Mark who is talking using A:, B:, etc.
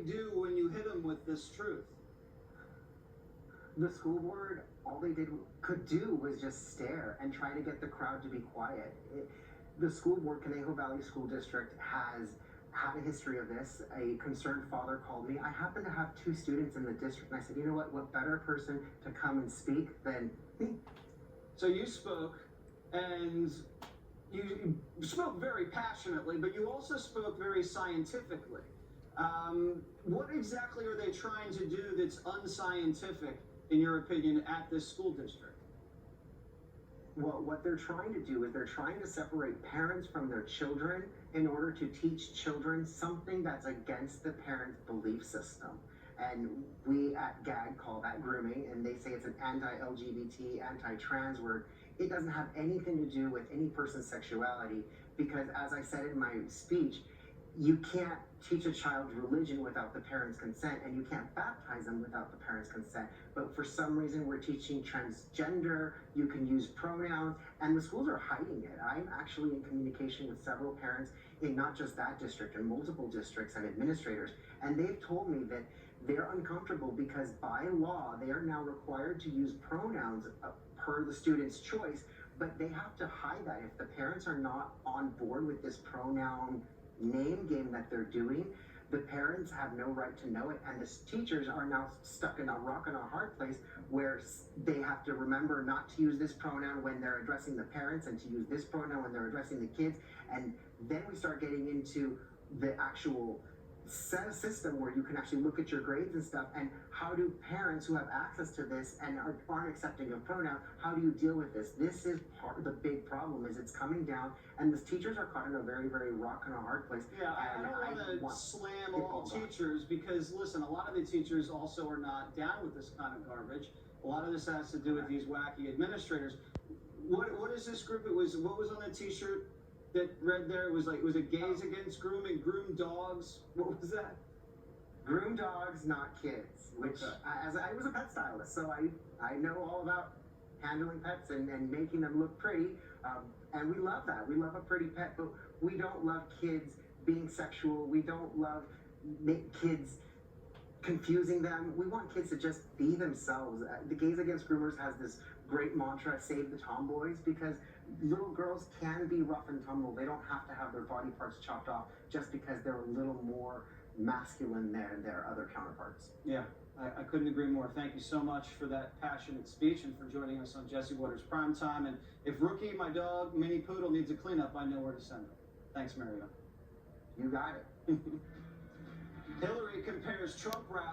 A: do when you hit them with this truth?
B: The school board, all they could do was just stare and try to get the crowd to be quiet. The school board, Conejo Valley School District, has had a history of this. A concerned father called me. I happen to have 2 students in the district, and I said, you know what better person to come and speak than me?
A: So you spoke, and you spoke very passionately, but you also spoke very scientifically. What exactly are they trying to do that's unscientific, in your opinion, at this school district?
B: Well, what they're trying to do is they're trying to separate parents from their children in order to teach children something that's against the parents' belief system. And we at GAG call that grooming, and they say it's an anti-LGBT, anti-trans word. It doesn't have anything to do with any person's sexuality, because as I said in my speech, you can't teach a child religion without the parents' consent, and you can't baptize them without the parents' consent. But for some reason, we're teaching transgender, you can use pronouns, and the schools are hiding it. I'm actually in communication with several parents in not just that district, in multiple districts and administrators, and they've told me that they're uncomfortable because by law, they are now required to use pronouns per the student's choice, but they have to hide that. If the parents are not on board with this pronoun name game that they're doing, the parents have no right to know it, and the teachers are now stuck in a rock and a hard place where they have to remember not to use this pronoun when they're addressing the parents and to use this pronoun when they're addressing the kids. And then we start getting into the actual system where you can actually look at your grades and stuff, and how do parents who have access to this and aren't accepting of pronoun, how do you deal with this? This is part of the big problem, is it's coming down, and the teachers are caught in a very, very rock and a hard place.
A: Yeah, I don't want to slam all teachers, because listen, a lot of the teachers also are not down with this kind of garbage. A lot of this has to do with these wacky administrators. What is this group? What was on the t-shirt that read there? It was it gays against grooming, groom dogs? What was that?
B: Groom dogs, not kids. Which, as I was a pet stylist, so I know all about handling pets and making them look pretty. And we love that. We love a pretty pet, but we don't love kids being sexual. We don't love kids confusing them. We want kids to just be themselves. The Gays Against Groomers has this great mantra, save the tomboys, because little girls can be rough and tumble. They don't have to have their body parts chopped off just because they're a little more masculine than their other counterparts.
A: Yeah, I couldn't agree more. Thank you so much for that passionate speech and for joining us on Jesse Waters Primetime. And if Rookie, my dog, Mini Poodle, needs a cleanup, I know where to send him. Thanks, Mario.
B: You got it.
A: Hillary compares Trump rally